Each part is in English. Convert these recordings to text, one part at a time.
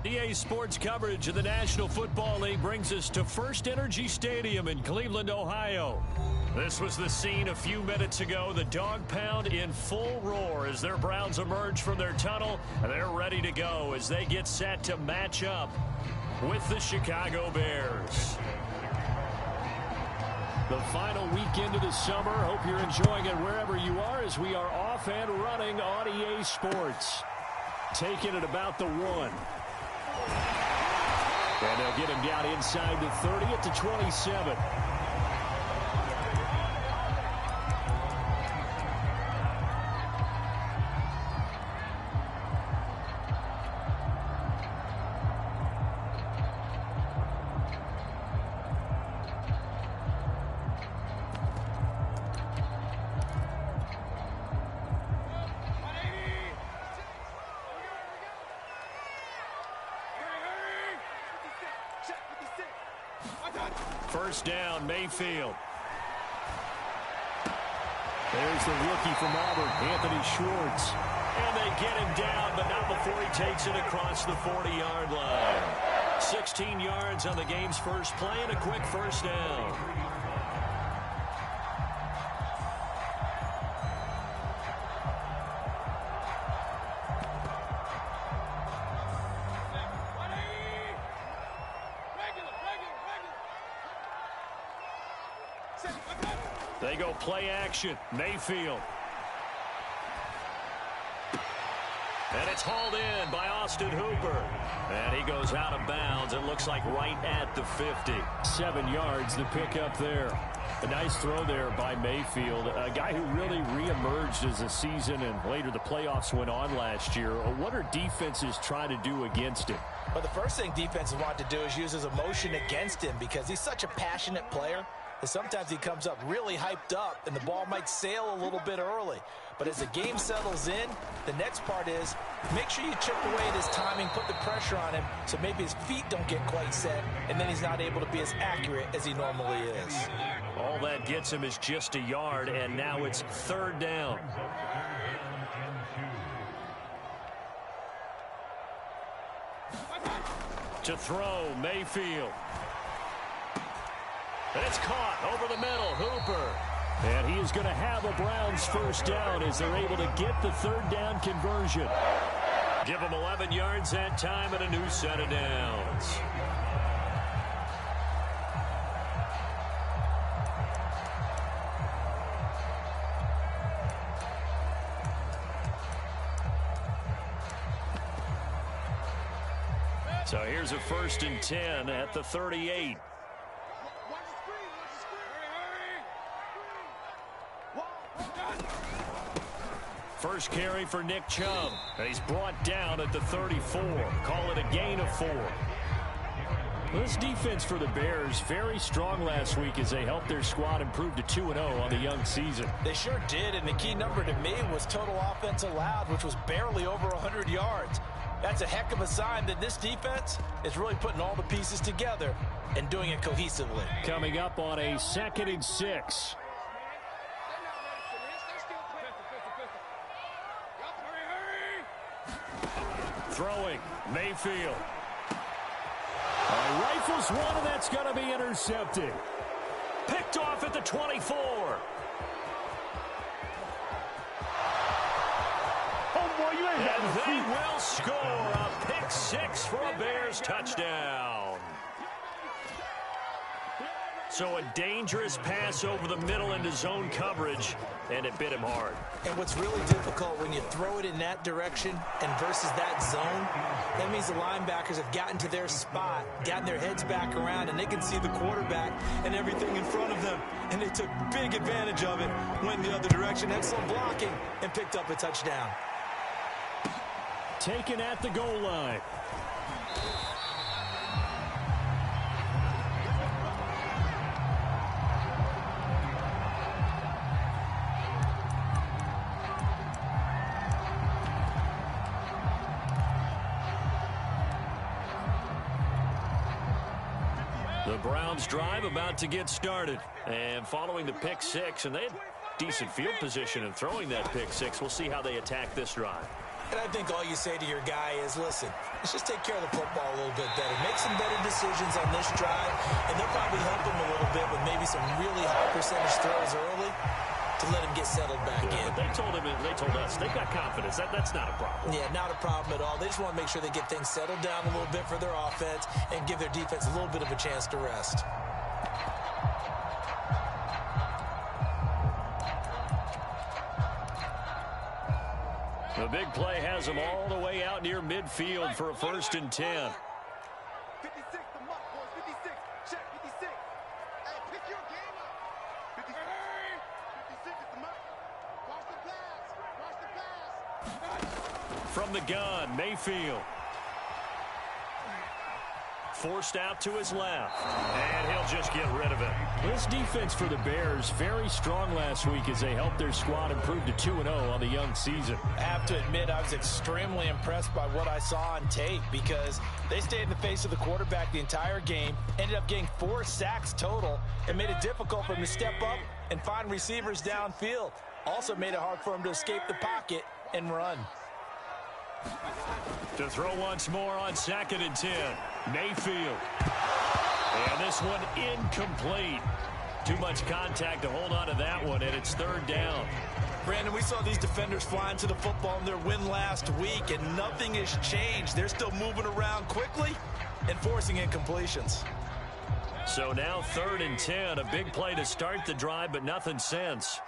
EA Sports coverage of the National Football League brings us to First Energy Stadium in Cleveland, Ohio. This was the scene a few minutes ago. The dog pound in full roar as their Browns emerge from their tunnel. They're ready to go as they get set to match up with the Chicago Bears. The final weekend of the summer. Hope you're enjoying it wherever you are as we are off and running on EA Sports. Taking it about the 1. And they'll get him down inside the 30 at the 27. First down, Mayfield. There's the rookie from Auburn, Anthony Schwartz. And they get him down, but not before he takes it across the 40-yard line. 16 yards on the game's first play and a quick first down. They go play action. Mayfield. And it's hauled in by Austin Hooper. And he goes out of bounds. It looks like right at the 50. 7 yards, the pickup there. A nice throw there by Mayfield. A guy who really reemerged as the season and later the playoffs went on last year. What are defenses trying to do against him? Well, the first thing defenses want to do is use his emotion against him because he's such a passionate player. Sometimes he comes up really hyped up, and the ball might sail a little bit early. But as the game settles in, the next part is make sure you chip away at his timing, put the pressure on him so maybe his feet don't get quite set, and then he's not able to be as accurate as he normally is. All that gets him is just a yard, and now it's third down. To throw, Mayfield. And it's caught over the middle, Hooper. And he is going to have a Browns first down as they're able to get the third down conversion. Give him 11 yards that time and a new set of downs. So here's a 1st and 10 at the 38. First carry for Nick Chubb. And he's brought down at the 34. Call it a gain of 4. This defense for the Bears, very strong last week as they helped their squad improve to 2-0 on the young season. They sure did, and the key number to me was total offense allowed, which was barely over 100 yards. That's a heck of a sign that this defense is really putting all the pieces together and doing it cohesively. Coming up on a 2nd and 6. Throwing, Mayfield. Rifles one, and that's going to be intercepted. Picked off at the 24. Oh, boy, you ain't and they will score a pick 6 for a Bears touchdown. So a dangerous pass over the middle into zone coverage, and it bit him hard. And what's really difficult when you throw it in that direction and versus that zone, that means the linebackers have gotten to their spot, gotten their heads back around, and they can see the quarterback and everything in front of them. And they took big advantage of it, went the other direction, excellent blocking, and picked up a touchdown. Taken at the goal line. The Browns drive about to get started. And following the pick 6, and they had decent field position in throwing that pick 6. We'll see how they attack this drive. And I think all you say to your guy is, listen, let's just take care of the football a little bit better. Make some better decisions on this drive, and they'll probably help him a little bit with maybe some really high percentage throws early to let him get settled back in. But they told us they've got confidence. That's not a problem. Yeah, not a problem at all. They just want to make sure they get things settled down a little bit for their offense and give their defense a little bit of a chance to rest. The big play has them all the way out near midfield for a 1st and 10. 56, the mark, boys. 56. Check, 56. Hey, pick your game up. 56. 56 is the mark. Watch the pass. Watch the pass. From the gun, Mayfield. Forced out to his left. And he'll just get rid of it. This defense for the Bears, very strong last week as they helped their squad improve to 2-0 on the young season. I have to admit, I was extremely impressed by what I saw on tape because they stayed in the face of the quarterback the entire game, ended up getting 4 sacks total, and made it difficult for him to step up and find receivers downfield. Also made it hard for him to escape the pocket and run. To throw once more on 2nd and 10. Mayfield. And this one incomplete. Too much contact to hold on to that one, and it's 3rd down. Brandon, we saw these defenders flying to the football in their win last week, and nothing has changed. They're still moving around quickly and forcing incompletions. So now 3rd and 10, a big play to start the drive, but nothing since.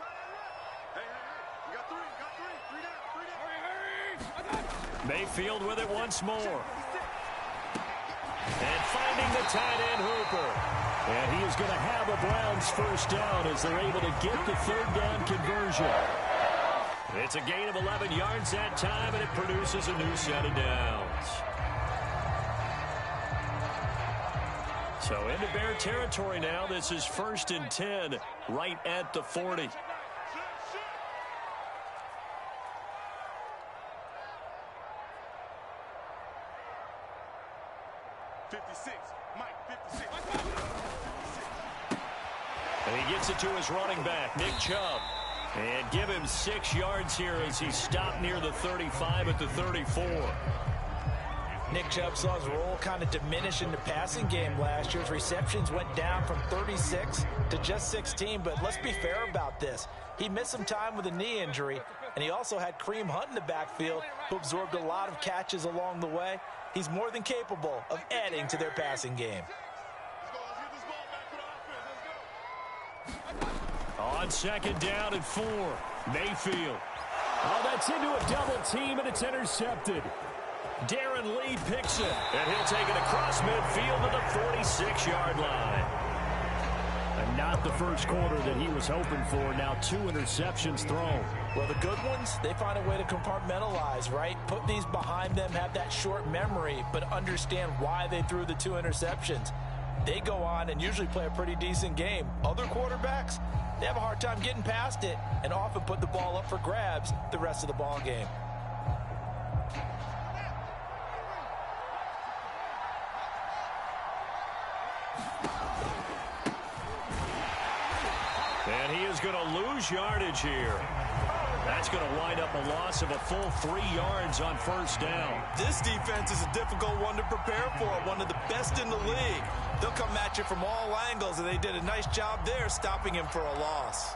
You got 3. Three down. Mayfield with it once more. And finding the tight end, Hooper. And he is going to have a Browns 1st down as they're able to get the 3rd down conversion. It's a gain of 11 yards that time, and it produces a new set of downs. So into Bear territory now. This is 1st and 10, right at the 40. 56. Mike, 56. And he gets it to his running back, Nick Chubb. And give him 6 yards here as he stopped near the 35 at the 34. Nick Chubb saw his role kind of diminish in the passing game last year. His receptions went down from 36 to just 16, but let's be fair about this. He missed some time with a knee injury, and he also had Kareem Hunt in the backfield, who absorbed a lot of catches along the way. He's more than capable of adding to their passing game. On 2nd down and 4, Mayfield. Oh, that's into a double team, and it's intercepted. Darren Lee picks it, and he'll take it across midfield to the 46-yard line. And not the first quarter that he was hoping for. Now 2 interceptions thrown. Well, the good ones, they find a way to compartmentalize, right? Put these behind them, have that short memory, but understand why they threw the 2 interceptions. They go on and usually play a pretty decent game. Other quarterbacks, they have a hard time getting past it and often put the ball up for grabs the rest of the ball game. And he is going to lose yardage here. That's going to wind up a loss of a full 3 yards on 1st down. This defense is a difficult one to prepare for, one of the best in the league. They'll come at you from all angles, and they did a nice job there stopping him for a loss.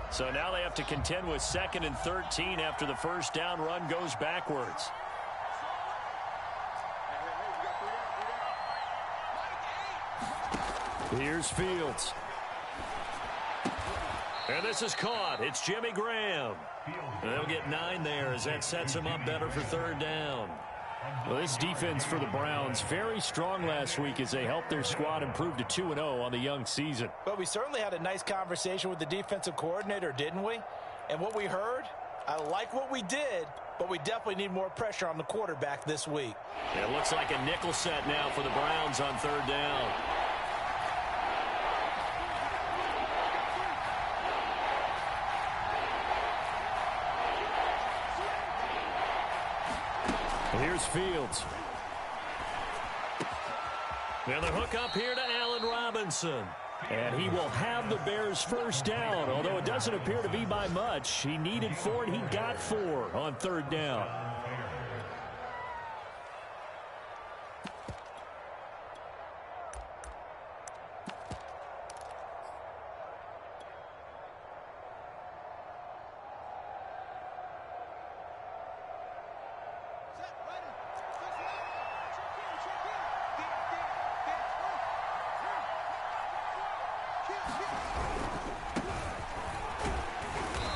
So now they have to contend with 2nd and 13 after the 1st down run goes backwards. Here's Fields. And this is caught. It's Jimmy Graham. And they'll get 9 there as that sets them up better for 3rd down. Well, this defense for the Browns, very strong last week as they helped their squad improve to 2-0 on the young season. But we certainly had a nice conversation with the defensive coordinator, didn't we? And what we heard, I like what we did, but we definitely need more pressure on the quarterback this week. It looks like a nickel set now for the Browns on 3rd down. Here's Fields. And the hook up here to Allen Robinson. And he will have the Bears first down, although it doesn't appear to be by much. He needed 4, and he got 4 on third down.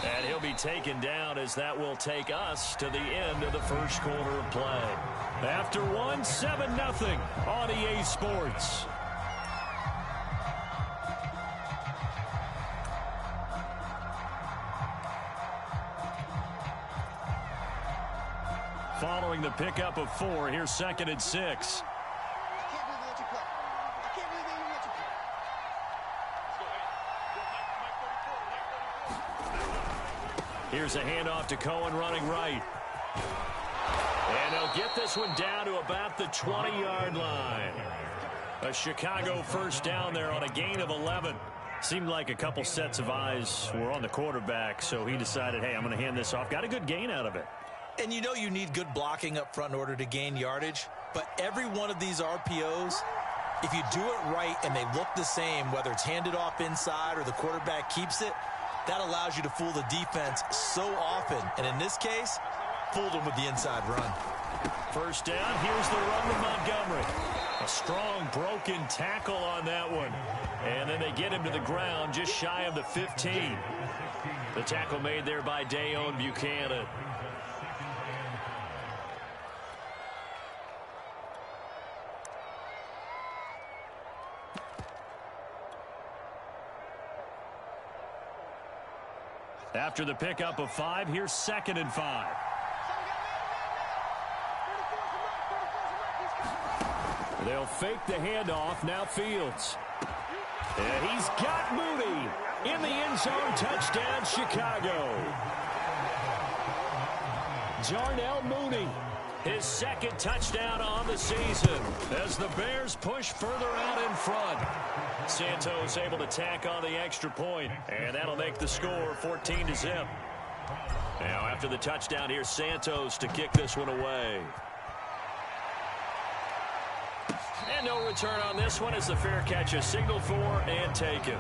And he'll be taken down as that will take us to the end of the first quarter of play. After one, 7-0 on EA Sports. Following the pickup of 4, here's 2nd and 6. Here's a handoff to Cohen running right. And they'll get this one down to about the 20-yard line. A Chicago first down there on a gain of 11. Seemed like a couple sets of eyes were on the quarterback, so he decided, hey, I'm going to hand this off. Got a good gain out of it. And you know you need good blocking up front in order to gain yardage, but every one of these RPOs, if you do it right and they look the same, whether it's handed off inside or the quarterback keeps it, that allows you to fool the defense so often. And in this case, fooled them with the inside run. First down, here's the run to Montgomery. A strong broken tackle on that one. And then they get him to the ground just shy of the 15. The tackle made there by Dayon Buchanan. After the pickup of 5, here's 2nd and 5. They'll fake the handoff. Now Fields. And he's got Mooney in the end zone. Touchdown, Chicago. Darnell Mooney, his 2nd touchdown on the season as the Bears push further out in front. Santos able to tack on the extra point, and that'll make the score 14-0. Now after the touchdown, here's Santos to kick this one away. And no return on this one as the fair catch is signaled for and taken.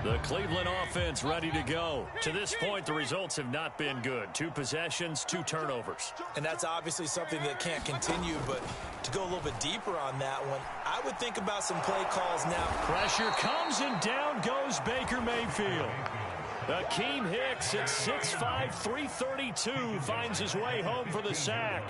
The Cleveland offense ready to go. To this point, the results have not been good. 2 possessions, 2 turnovers. And that's obviously something that can't continue, but to go a little bit deeper on that one, I would think about some play calls now. Pressure comes and down goes Baker Mayfield. Akeem Hicks at 6'5", 332 finds his way home for the sack.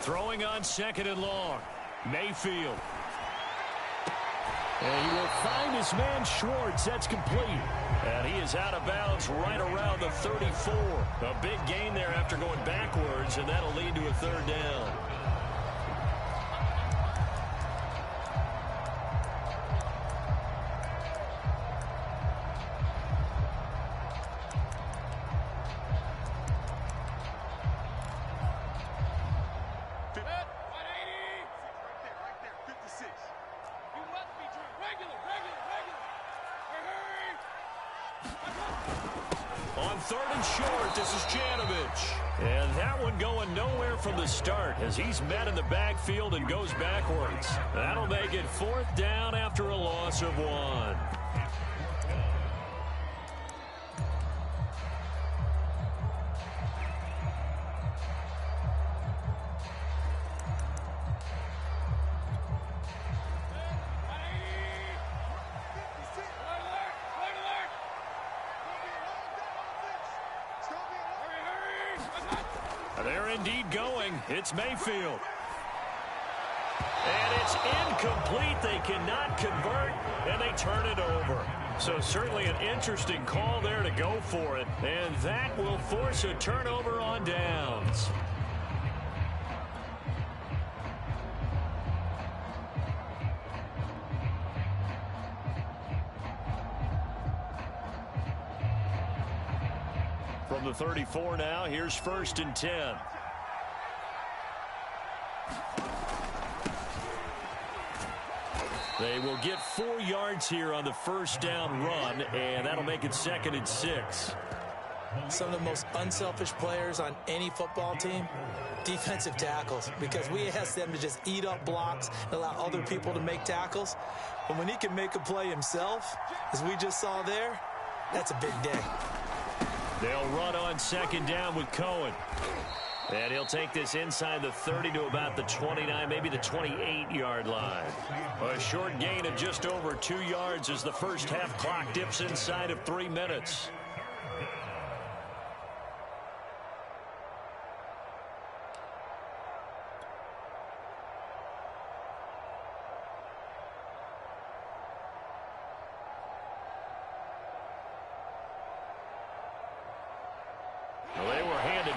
Throwing on 2nd and long. Mayfield. And he will find his man Schwartz. That's complete. And he is out of bounds right around the 34. A big gain there after going backwards, and that'll lead to a 3rd down. On 3rd and short, this is Janovich. And that one going nowhere from the start as he's met in the backfield and goes backwards. That'll make it 4th down after a loss of 1. They're indeed going. It's Mayfield. And it's incomplete. They cannot convert, and they turn it over. So certainly an interesting call there to go for it. And that will force a turnover on downs. From the 34 now, here's 1st and 10. They will get 4 yards here on the first down run, and that'll make it 2nd and 6. Some of the most unselfish players on any football team, defensive tackles, because we ask them to just eat up blocks and allow other people to make tackles. But when he can make a play himself, as we just saw there, that's a big day. They'll run on 2nd down with Cohen. And he'll take this inside the 30 to about the 29, maybe the 28-yard line. A short gain of just over 2 yards as the first half clock dips inside of 3 minutes.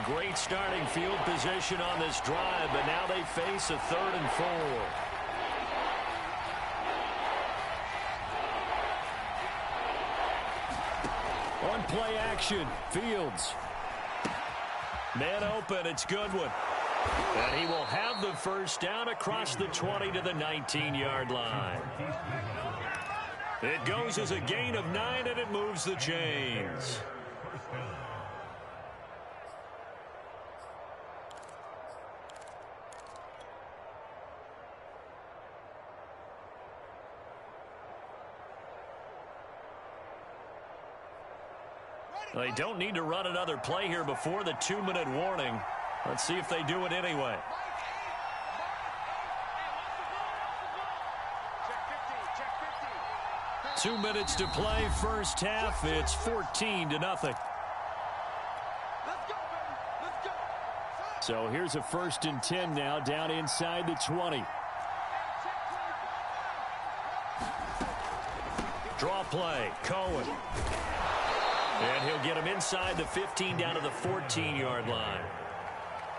Great starting field position on this drive, but now they face a 3rd and 4. On play action, Fields. Man open, it's Goodwin. And he will have the first down across the 20 to the 19-yard line. It goes as a gain of 9, and it moves the chains. They don't need to run another play here before the 2-minute warning. Let's see if they do it anyway. Check 2 minutes to play, first half. It's 14-0. So here's a 1st and 10 now, down inside the 20. Draw play, Cohen. And he'll get him inside the 15 down to the 14-yard line.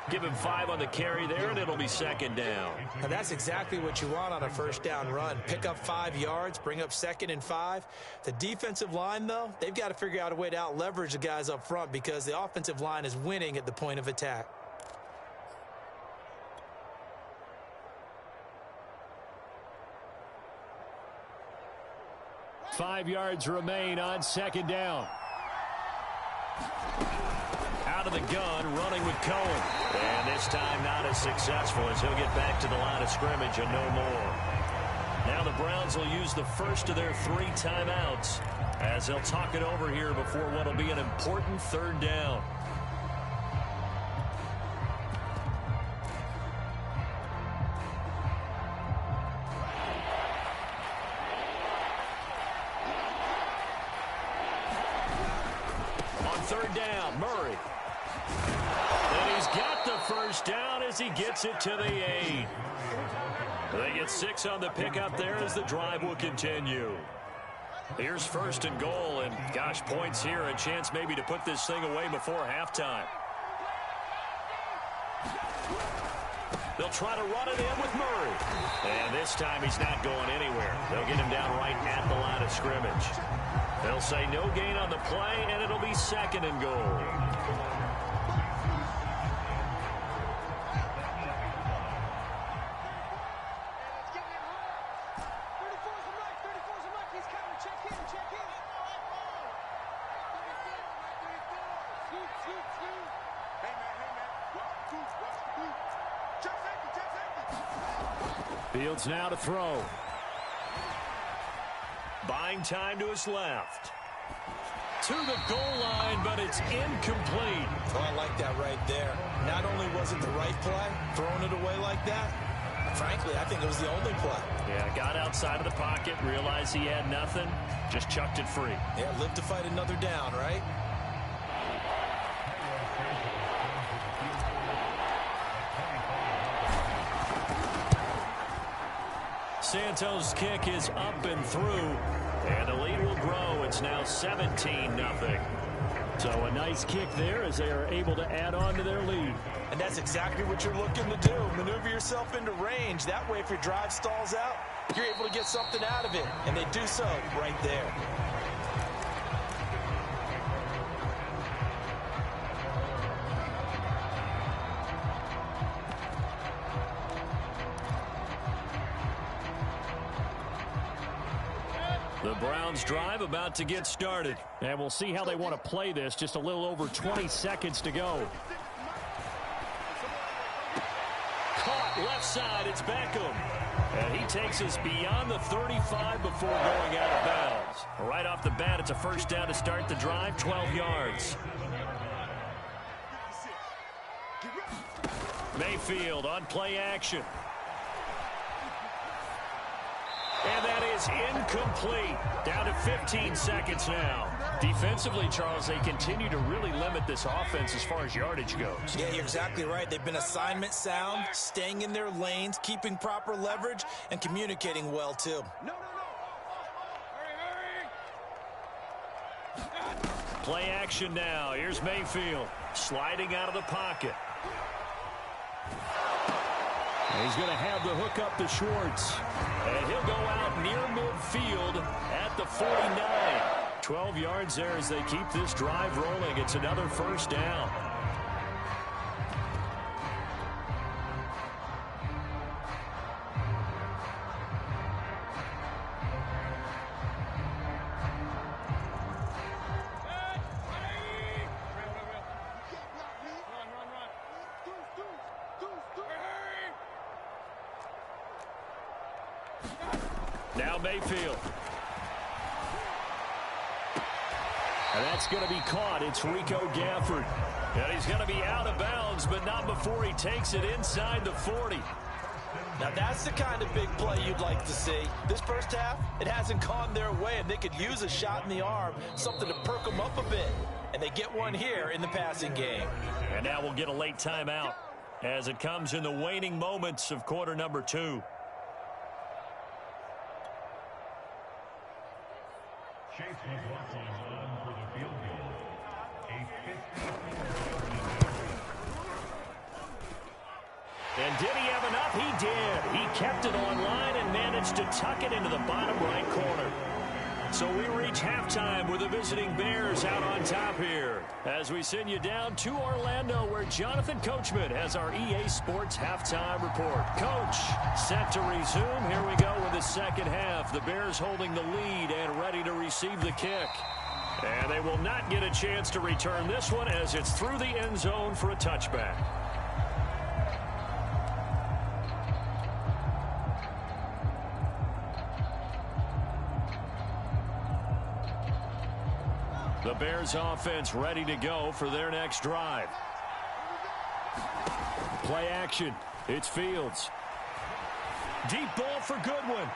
Give him 5 on the carry there, and it'll be 2nd down. Now that's exactly what you want on a first down run. Pick up 5 yards, bring up 2nd and 5. The defensive line, though, they've got to figure out a way to out-leverage the guys up front because the offensive line is winning at the point of attack. Five yards remain on 2nd down. Out of the gun, running with Cohen. And this time not as successful as he'll get back to the line of scrimmage and no more. Now the Browns will use the first of their 3 timeouts as they'll talk it over here before what will be an important 3rd down. On 3rd down, Murray. And he's got the first down as he gets it to the 8. They get 6 on the pickup there as the drive will continue. Here's 1st and goal, and gosh, points here, a chance maybe to put this thing away before halftime. They'll try to run it in with Murray. And this time he's not going anywhere. They'll get him down right at the line of scrimmage. They'll say no gain on the play, and it'll be 2nd and goal. Fields now to throw. Buying time to his left. To the goal line, but it's incomplete. Oh, I like that right there. Not only was it the right play, throwing it away like that, frankly, I think it was the only play. Yeah, got outside of the pocket, realized he had nothing, just chucked it free. Yeah, live to fight another down, right? Santos' kick is up and through, and the lead will grow. It's now 17-0. So a nice kick there as they are able to add on to their lead. And that's exactly what you're looking to do. Maneuver yourself into range. That way, if your drive stalls out, you're able to get something out of it. And they do so right there. The Browns drive about to get started. And we'll see how they want to play this. Just a little over 20 seconds to go. Caught left side. It's Beckham. And he takes us beyond the 35 before going out of bounds. Right off the bat, it's a first down to start the drive, 12 yards. Mayfield on play action. And that is incomplete. Down to 15 seconds now. Defensively, Charles, they continue to really limit this offense as far as yardage goes. Yeah, you're exactly right. They've been assignment sound, staying in their lanes, keeping proper leverage, and communicating well, too. Play action now. Here's Mayfield sliding out of the pocket. He's going to have the hook up to Schwartz. And he'll go out near midfield at the 49. 12 yards there as they keep this drive rolling. It's another first down. Now Mayfield. And that's going to be caught. It's Rico Gafford. And he's going to be out of bounds, but not before he takes it inside the 40. Now that's the kind of big play you'd like to see. This first half, it hasn't gone their way, and they could use a shot in the arm, something to perk them up a bit. And they get one here in the passing game. And now we'll get a late timeout as it comes in the waning moments of quarter number 2. And did he have enough? He did. He kept it online and managed to tuck it into the bottom right corner. So we reach halftime with the visiting Bears out on top here as we send you down to Orlando where Jonathan Coachman has our EA Sports halftime report. Coach, set to resume. Here we go with the second half. The Bears holding the lead and ready to receive the kick. And they will not get a chance to return this one as it's through the end zone for a touchback. The Bears offense ready to go for their next drive. Play action. It's Fields. Deep ball for Goodwin.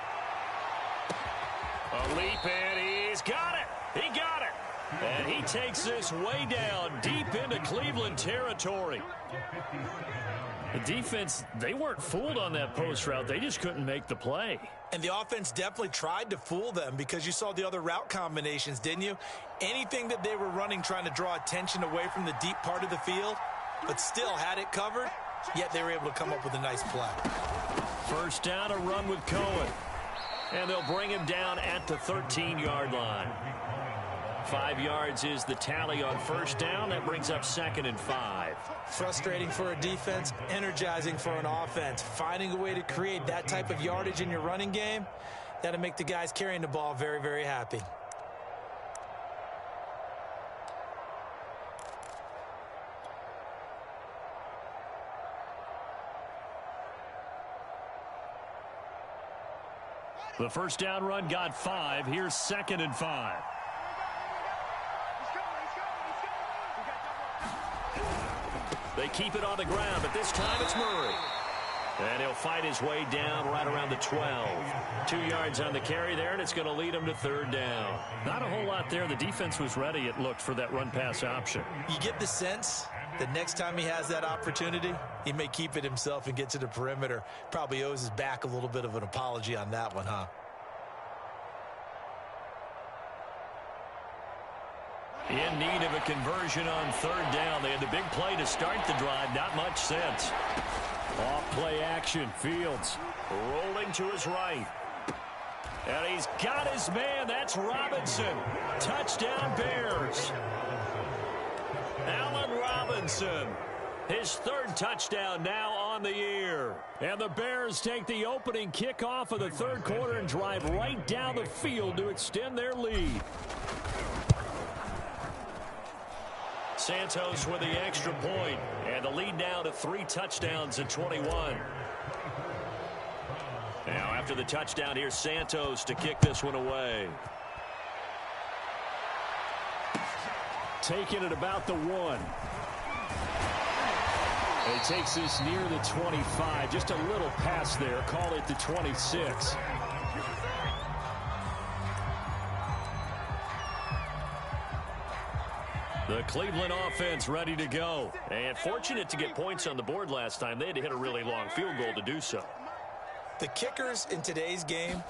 A leap, and he's got it. He got it. And he takes this way down deep into Cleveland territory. The defense, they weren't fooled on that post route. They just couldn't make the play. And the offense definitely tried to fool them because you saw the other route combinations, didn't you? Anything that they were running trying to draw attention away from the deep part of the field, but still had it covered, yet they were able to come up with a nice play. First down, a run with Cohen. And they'll bring him down at the 13-yard line. 5 yards is the tally on first down. That brings up 2nd and 5. Frustrating for a defense, energizing for an offense. Finding a way to create that type of yardage in your running game, that'll make the guys carrying the ball very, very happy. The first down run got 5. Here's 2nd and 5. They keep it on the ground, but this time it's Murray. And he'll fight his way down right around the 12. 2 yards on the carry there, and it's going to lead him to 3rd down. Not a whole lot there. The defense was ready, it looked, for that run-pass option. You get the sense The next time he has that opportunity, he may keep it himself and get to the perimeter. Probably owes his back a little bit of an apology on that one, huh? In need of a conversion on third down. They had the big play to start the drive. Not much sense. Off play action. Fields rolling to his right. And he's got his man. That's Robinson. Touchdown Bears. Allen Robinson. His third touchdown now on the year. And the Bears take the opening kickoff of the third quarter and drive right down the field to extend their lead. Santos with the extra point, and the lead now to 3 touchdowns at 21. Now after the touchdown, here's Santos to kick this one away. Taking it about the 1. He takes this near the 25, just a little pass there, call it the 26. The Cleveland offense ready to go. And fortunate to get points on the board last time. They had to hit a really long field goal to do so. The kickers in today's game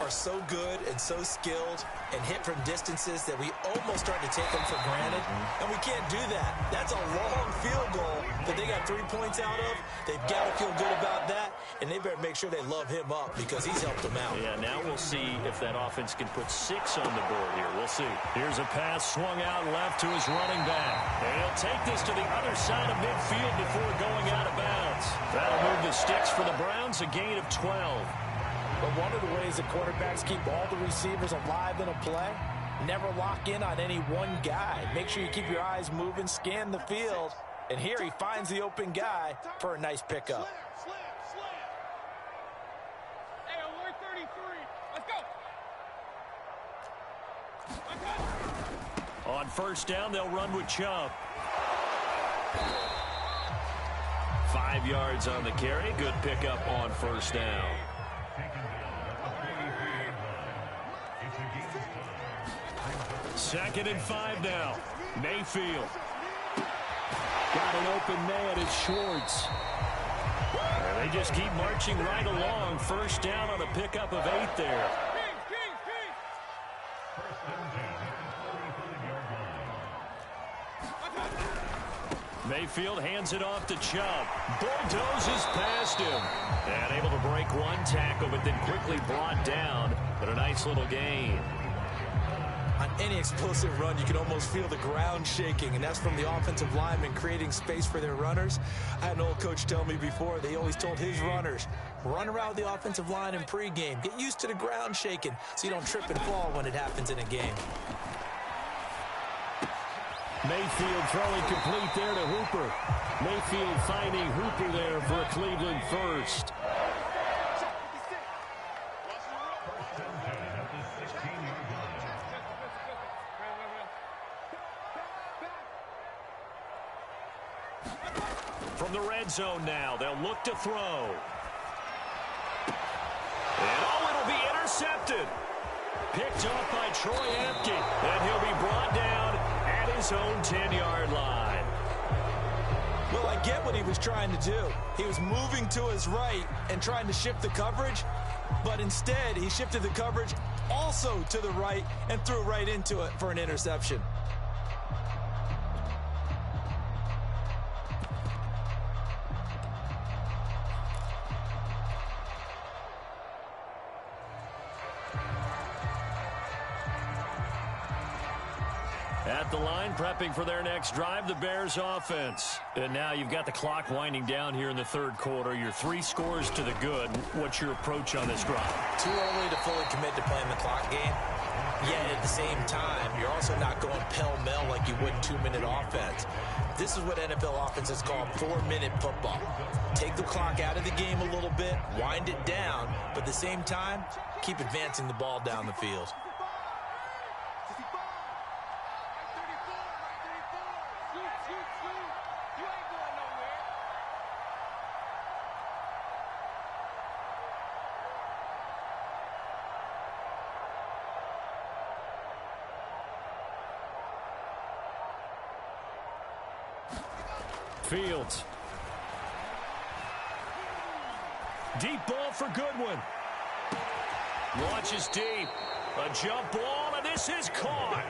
are so good and so skilled and hit from distances that we almost start to take them for granted. And we can't do that. That's a long field goal that they got 3 points out of. They've got to feel good about that, and they better make sure they love him up because he's helped them out. Yeah, now we'll see if that offense can put 6 on the board here. We'll see. Here's a pass swung out left to his running back. And he'll take this to the other side of midfield before going out of bounds. That'll move the sticks for the Browns, a gain of 12. But one of the ways that quarterbacks keep all the receivers alive in a play, never lock in on any one guy. Make sure you keep your eyes moving, scan the field. And here he finds the open guy for a nice pickup. Hey, on 133. Let's go. On first down, they'll run with Chubb. 5 yards on the carry. Good pickup on first down. Second and 5 now. Mayfield. Got an open man. It's Schwartz. And they just keep marching right along. First down on a pickup of 8 there. Mayfield hands it off to Chubb. Bulldozes past him. And able to break one tackle, but then quickly brought down. But a nice little gain. On any explosive run, you can almost feel the ground shaking, and that's from the offensive linemen creating space for their runners. I had an old coach tell me before, they always told his runners, run around the offensive line in pregame. Get used to the ground shaking so you don't trip and fall when it happens in a game. Mayfield throwing complete there to Hooper. Mayfield finding Hooper there for a Cleveland first. From the red zone now, they'll look to throw. And it'll be intercepted. Picked off by Troy Apke. And he'll be brought down at his own 10-yard line. Well, I get what he was trying to do. He was moving to his right and trying to shift the coverage, but instead he shifted the coverage also to the right and threw right into it for an interception. At the line, prepping for their next drive, the Bears offense. And now you've got the clock winding down here in the third quarter. You're 3 scores to the good. What's your approach on this drive? Too early to fully commit to playing the clock game. Yet at the same time, you're also not going pell-mell like you would in 2-minute offense. This is what NFL offenses call 4-minute football. Take the clock out of the game a little bit, wind it down, but at the same time, keep advancing the ball down the field. Fields. Deep ball for Goodwin. Launches deep. A jump ball, and this is caught.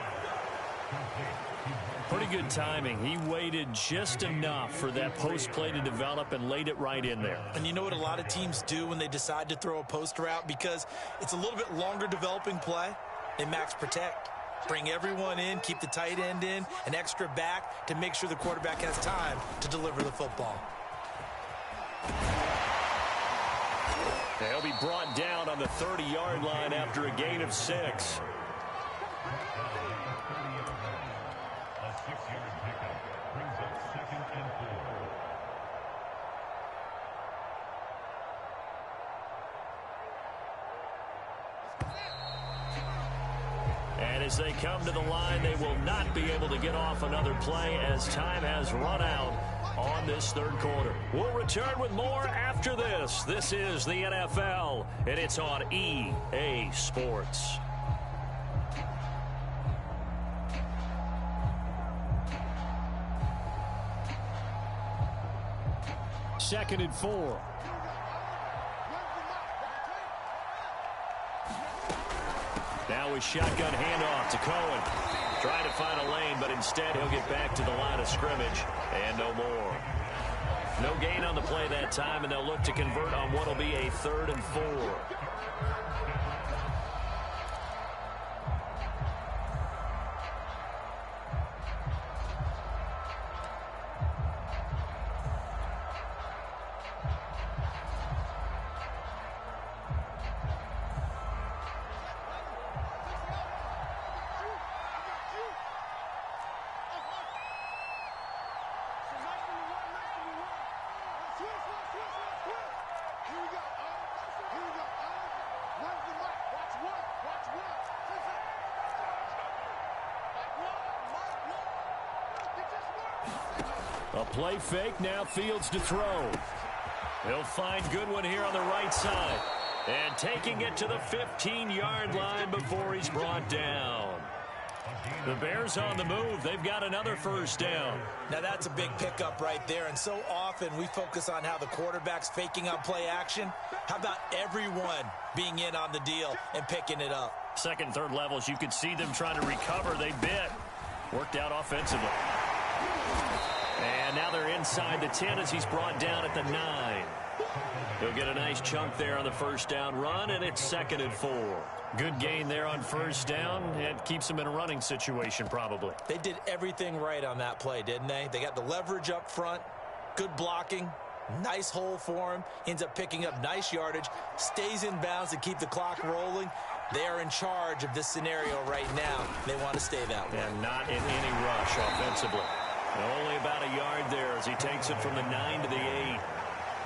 Pretty good timing. He waited just enough for that post play to develop and laid it right in there. And you know what a lot of teams do when they decide to throw a post route? Because it's a little bit longer developing play. They max protect. Bring everyone in, keep the tight end in, an extra back to make sure the quarterback has time to deliver the football. They'll be brought down on the 30-yard line after a gain of 6. And as they come to the line, they will not be able to get off another play as time has run out on this third quarter. We'll return with more after this. This is the NFL, and it's on EA Sports. Second and 4. Now a shotgun handoff to Cohen. Trying to find a lane, but instead he'll get back to the line of scrimmage and no more. No gain on the play that time, and they'll look to convert on what will be a 3rd and 4. A play fake, now Fields to throw. He'll find Goodwin here on the right side. And taking it to the 15-yard line before he's brought down. The Bears on the move. They've got another first down. Now that's a big pickup right there, and so often we focus on how the quarterback's faking on play action. How about everyone being in on the deal and picking it up? Second, third levels, you could see them trying to recover. They bit. Worked out offensively. And now they're inside the 10 as he's brought down at the 9. He'll get a nice chunk there on the first down run, and it's 2nd and 4. Good gain there on first down. It keeps him in a running situation probably. They did everything right on that play, didn't they? They got the leverage up front, good blocking, nice hole for him, ends up picking up nice yardage, stays in bounds to keep the clock rolling. They are in charge of this scenario right now. They want to stay that way. And not in any rush offensively. Only about a yard there as he takes it from the 9 to the 8.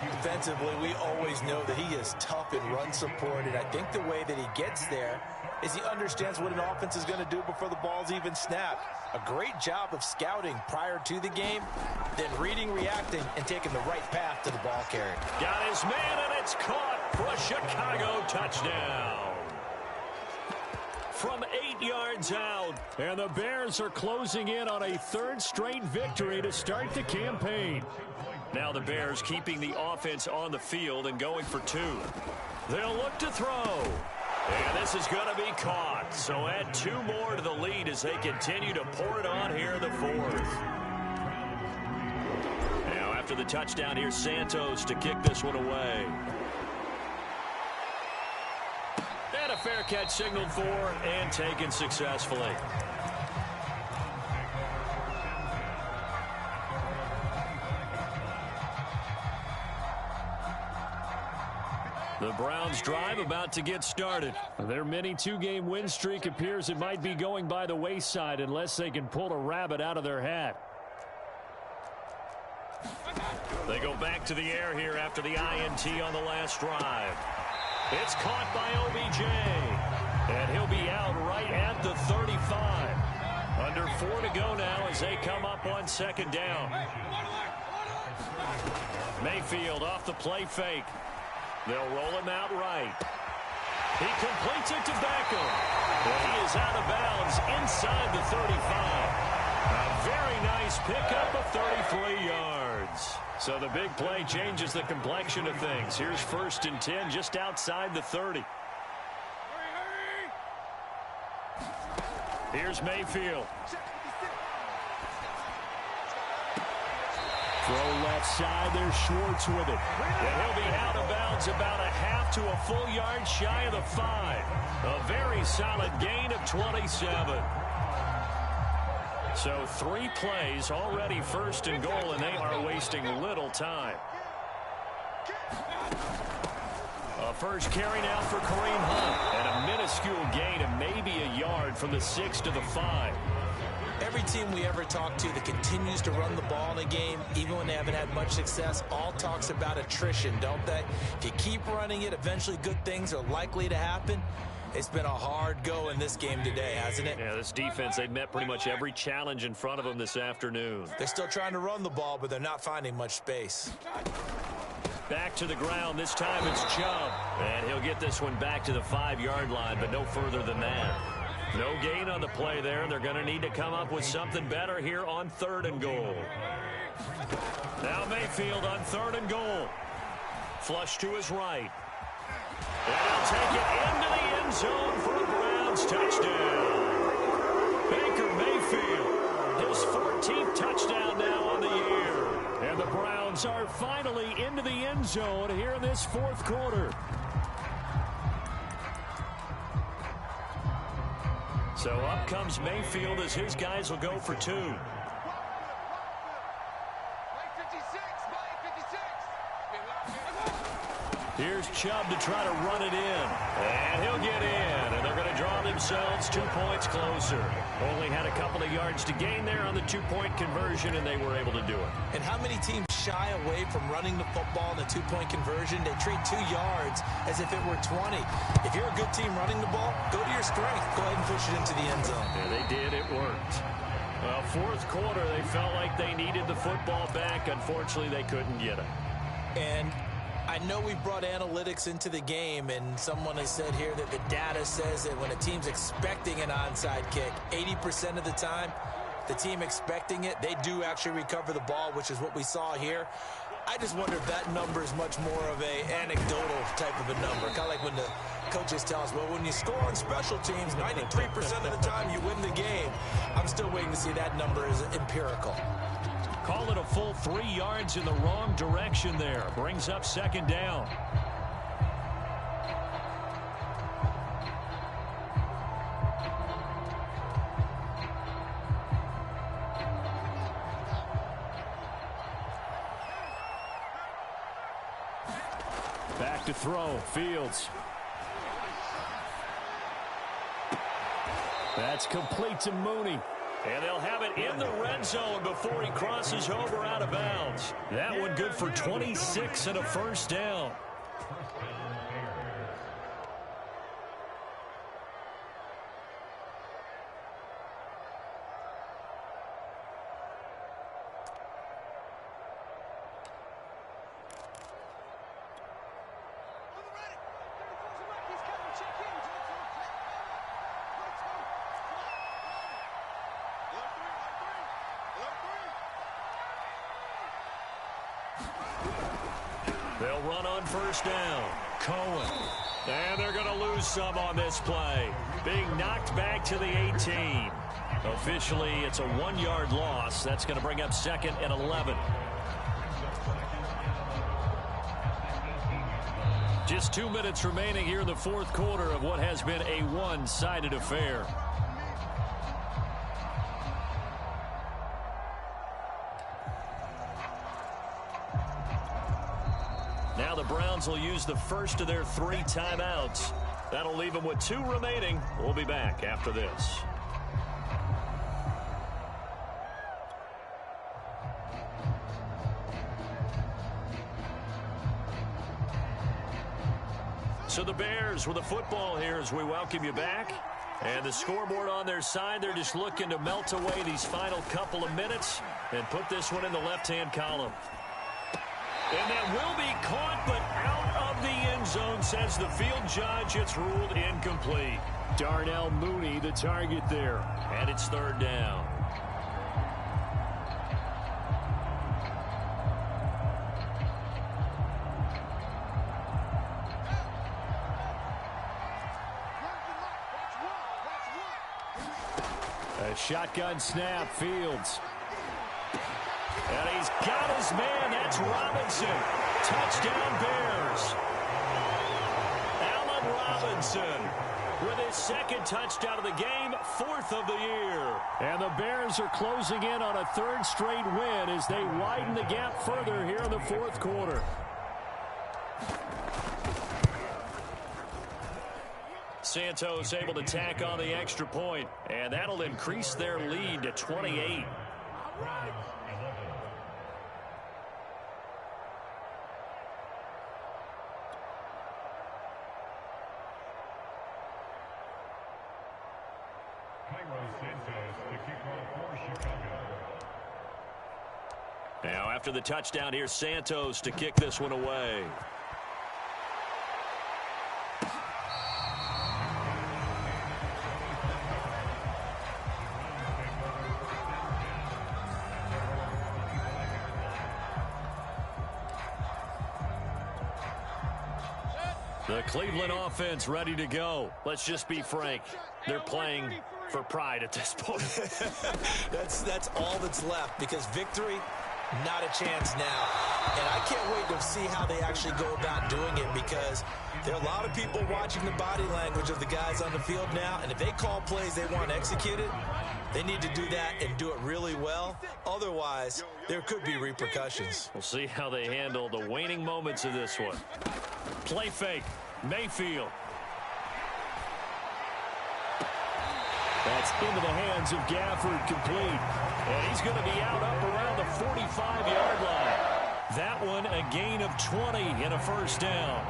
Defensively, we always know that he is tough in run support, and I think the way that he gets there is he understands what an offense is going to do before the ball's even snapped. A great job of scouting prior to the game, then reading, reacting, and taking the right path to the ball carrier. Got his man, and it's caught for a Chicago touchdown. From 8 yards out, and the Bears are closing in on a 3rd straight victory to start the campaign. Now the Bears keeping the offense on the field and going for 2. They'll look to throw. And this is going to be caught. So add 2 more to the lead as they continue to pour it on here in the 4th. Now after the touchdown, here's Santos to kick this one away. And a fair catch signaled for and taken successfully. The Browns drive about to get started. Their mini 2-game win streak appears it might be going by the wayside unless they can pull a rabbit out of their hat. They go back to the air here after the INT on the last drive. It's caught by OBJ. And he'll be out right at the 35. Under 4 to go now as they come up on 2nd down. Mayfield off the play fake. They'll roll him out right. He completes it to Beckham. Well, he is out of bounds inside the 35. A very nice pickup of 33 yards. So the big play changes the complexion of things. Here's 1st and 10 just outside the 30. Here's Mayfield. Throw left side. There's Schwartz with it. And he'll be out of bounds about a half to a full yard shy of the 5. A very solid gain of 27. So 3 plays already 1st and goal, and they are wasting little time. A first carry now for Kareem Hunt. And a minuscule gain of maybe a yard from the 6 to the 5. Every team we ever talk to that continues to run the ball in a game, even when they haven't had much success, all talks about attrition, don't they? If you keep running it, eventually good things are likely to happen. It's been a hard go in this game today, hasn't it? Yeah, this defense, they've met pretty much every challenge in front of them this afternoon. They're still trying to run the ball, but they're not finding much space. Back to the ground. This time it's Chubb. And he'll get this one back to the 5-yard line, but no further than that. No gain on the play there. They're going to need to come up with something better here on 3rd and goal. Now Mayfield on 3rd and goal. Flush to his right. And he'll take it into the end zone for a Browns touchdown. Baker Mayfield, his 14th touchdown now on the year. And the Browns are finally into the end zone here in this 4th quarter. So up comes Mayfield as his guys will go for 2. Here's Chubb to try to run it in. And he'll get in. And they're going to draw themselves 2 points closer. Only had a couple of yards to gain there on the 2-point conversion, and they were able to do it. And how many teams shy away from running the football in the 2-point conversion? They treat 2 yards as if it were 20. If you're a good team running the ball, go to your strength. Go ahead and push it into the end zone. Yeah, they did. It worked. Well, 4th quarter, they felt like they needed the football back. Unfortunately, they couldn't get it. And I know we brought analytics into the game, and someone has said here that the data says that when a team's expecting an onside kick, 80% of the time, the team expecting it, they do actually recover the ball, which is what we saw here. I just wonder if that number is much more of a anecdotal type of a number. Kind of like when the coaches tell us, well, when you score on special teams, 93% of the time you win the game. I'm still waiting to see that number is empirical. Call it a full 3 yards in the wrong direction there. Brings up 2nd down. Back to throw. Fields. That's complete to Mooney. And they'll have it in the red zone before he crosses over out of bounds. That one good for 26 and a 1st down. They'll run on 1st down. Cohen. And they're going to lose some on this play. Being knocked back to the 18. Officially, it's a 1-yard loss. That's going to bring up 2nd and 11. Just 2 minutes remaining here in the 4th quarter of what has been a one-sided affair. Now the Browns will use the first of their 3 timeouts. That'll leave them with 2 remaining. We'll be back after this. So the Bears with the football here as we welcome you back. And the scoreboard on their side, they're just looking to melt away these final couple of minutes and put this one in the left-hand column. And that will be caught, but out of the end zone, says the field judge. It's ruled incomplete. Darnell Mooney, the target there. And it's 3rd down. A shotgun snap, Fields. And he's got his man. That's Robinson. Touchdown, Bears. Allen Robinson with his second touchdown of the game, 4th of the year. And the Bears are closing in on a 3rd straight win as they widen the gap further here in the 4th quarter. Santos able to tack on the extra point, and that'll increase their lead to 28. Now, after the touchdown, here's Santos to kick this one away. The Cleveland offense ready to go. Let's just be frank. They're playing for pride at this point. That's all that's left, because victory, not a chance now. And I can't wait to see how they actually go about doing it, because there are a lot of people watching the body language of the guys on the field now, and if they call plays they want executed, they need to do that and do it really well. Otherwise, there could be repercussions. We'll see how they handle the waning moments of this one. Play fake. Mayfield. That's into the hands of Gafford, complete. And he's going to be out up around the 45-yard line. That one a gain of 20 and a first down.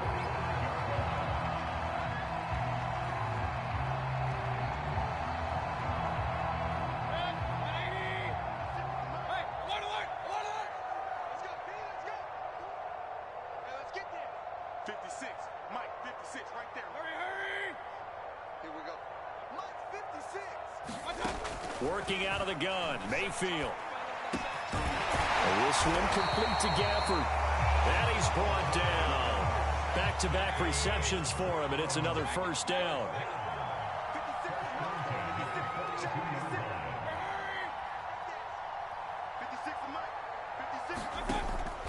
Working out of the gun, Mayfield. This one complete to Gafford. And he's brought down. Back-to-back receptions for him, and it's another first down.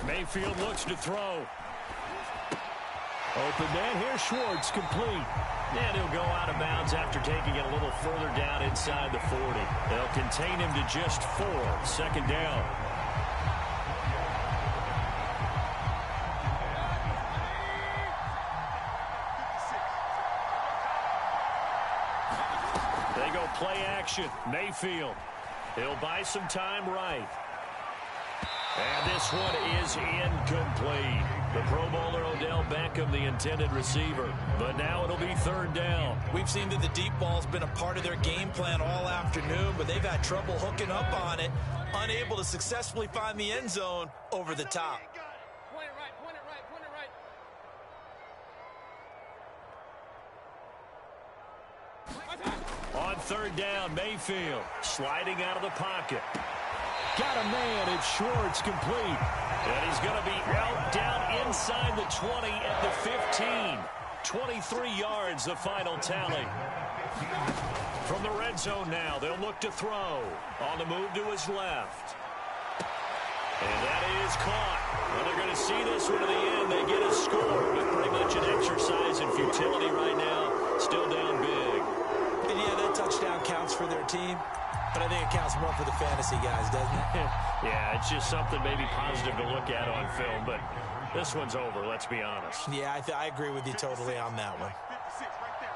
Mayfield looks to throw. Open man, here's Schwartz, complete. And he'll go out of bounds after taking it a little further down inside the 40. They'll contain him to just 4. Second down. They go play action. Mayfield. He'll buy some time right. And this one is incomplete. The Pro Bowler Odell Beckham, the intended receiver. But now it'll be third down. We've seen that the deep ball's been a part of their game plan all afternoon, but they've had trouble hooking up on it, unable to successfully find the end zone over the top. Point it right, point it right, point it right. On third down, Mayfield sliding out of the pocket. Got a man, it's Schwartz, complete. And he's going to be out down inside the 20 at the 15. 23 yards, the final tally. From the red zone now, they'll look to throw. On the move to his left. And that is caught. Well, they're going to see this one to the end. They get a score, but pretty much an exercise in futility right now. Still down big. And yeah, that touchdown counts for their team. But I think it counts more for the fantasy guys, doesn't it? Yeah, it's just something maybe positive to look at on film, but this one's over, let's be honest. Yeah, I agree with you totally on that one. 56, right there,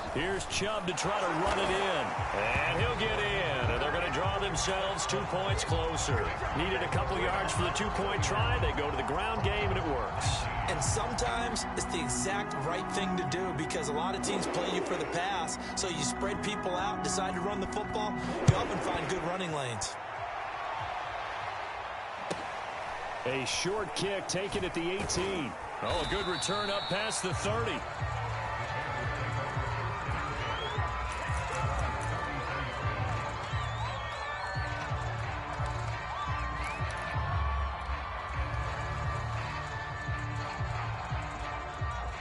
56. Here's Chubb to try to run it in, and he'll get in, and they're going to draw themselves 2 points closer. Needed a couple yards for the 2-point try. They go to the ground game, and it works. And sometimes it's the exact right thing to do, because a lot of teams play you for the pass, so you spread people out, decide to run the football, you often find good running lanes. A short kick taken at the 18. Oh, a good return up past the 30.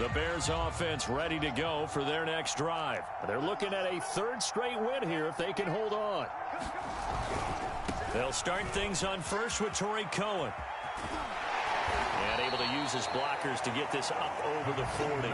The Bears offense ready to go for their next drive. They're looking at a third straight win here if they can hold on. They'll start things on first with Torrey Cohen. And able to use his blockers to get this up over the 40.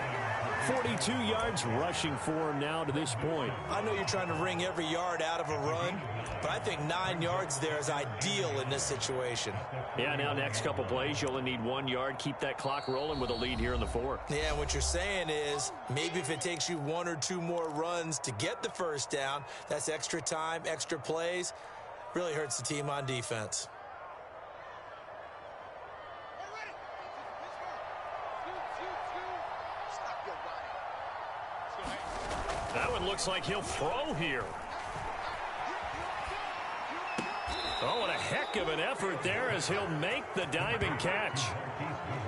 42 yards rushing for him now to this point. I know you're trying to wring every yard out of a run, but I think 9 yards there is ideal in this situation. Yeah, now next couple plays, you only need 1 yard. Keep that clock rolling with a lead here in the fourth. Yeah, what you're saying is maybe if it takes you 1 or 2 more runs to get the first down, that's extra time, extra plays. Really hurts the team on defense. That one looks like he'll throw here. Oh, and a heck of an effort there as he'll make the diving catch.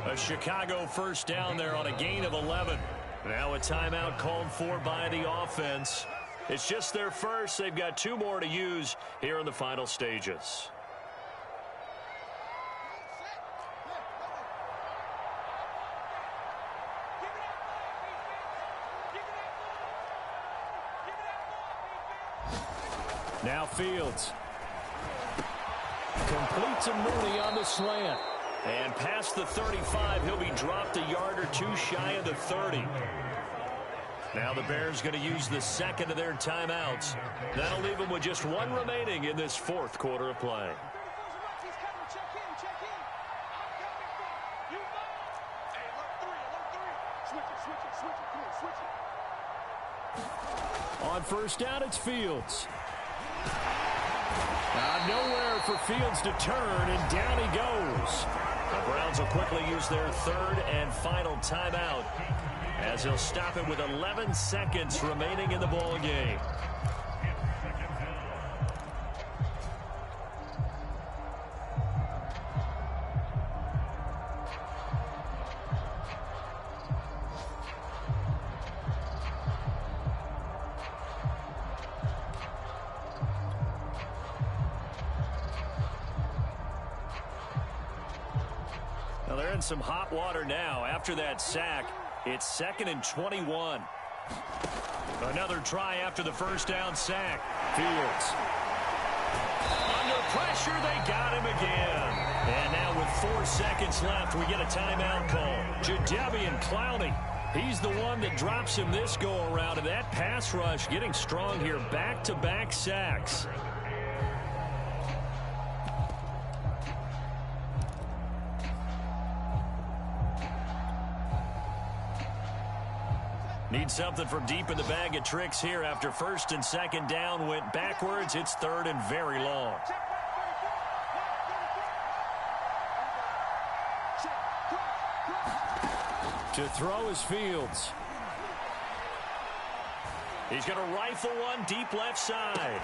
A Chicago first down there on a gain of 11. Now a timeout called for by the offense. It's just their first. They've got 2 more to use here in the final stages. Now Fields. Completes a Mooney on the slant. And past the 35, he'll be dropped a yard or 2 shy of the 30. Now the Bears going to use the second of their timeouts. That'll leave them with just 1 remaining in this fourth quarter of play. On first down, it's Fields. Nowhere for Fields to turn, and down he goes. The Browns will quickly use their third and final timeout as they'll stop it with 11 seconds remaining in the ball game. Now they're in some hot water now after that sack. It's 2nd and 21. Another try after the first down sack. Fields. Under pressure, they got him again. And now with 4 seconds left, we get a timeout call. Jadeveon Clowney. He's the one that drops him this go-around. And that pass rush getting strong here. Back-to-back sacks. Need something from deep in the bag of tricks here after first and second down went backwards. It's 3rd and very long. To throw is Fields. He's going to rifle one deep left side.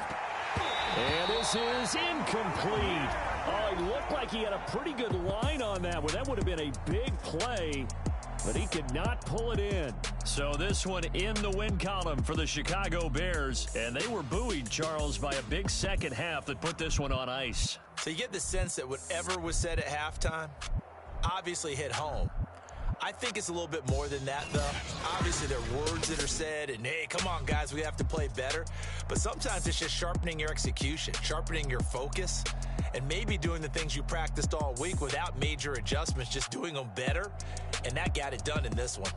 And this is incomplete. Oh, he looked like he had a pretty good line on that one. That would have been a big play, but he could not pull it in. So this one in the win column for the Chicago Bears. And they were buoyed, Charles, by a big second half that put this one on ice. So you get the sense that whatever was said at halftime obviously hit home. I think it's a little bit more than that, though. Obviously, there are words that are said, and, hey, come on, guys, we have to play better. But sometimes it's just sharpening your execution, sharpening your focus, and maybe doing the things you practiced all week without major adjustments, just doing them better. And that got it done in this one.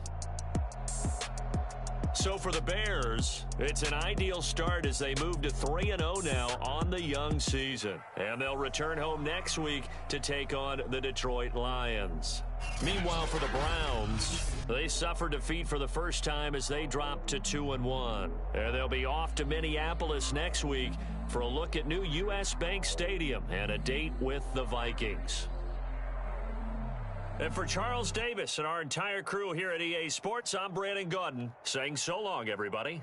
So for the Bears, it's an ideal start as they move to 3-0 now on the young season. And they'll return home next week to take on the Detroit Lions. Meanwhile, for the Browns, they suffered defeat for the first time as they dropped to 2-1. And they'll be off to Minneapolis next week for a look at new U.S. Bank Stadium and a date with the Vikings. And for Charles Davis and our entire crew here at EA Sports, I'm Brandon Gaudin saying so long, everybody.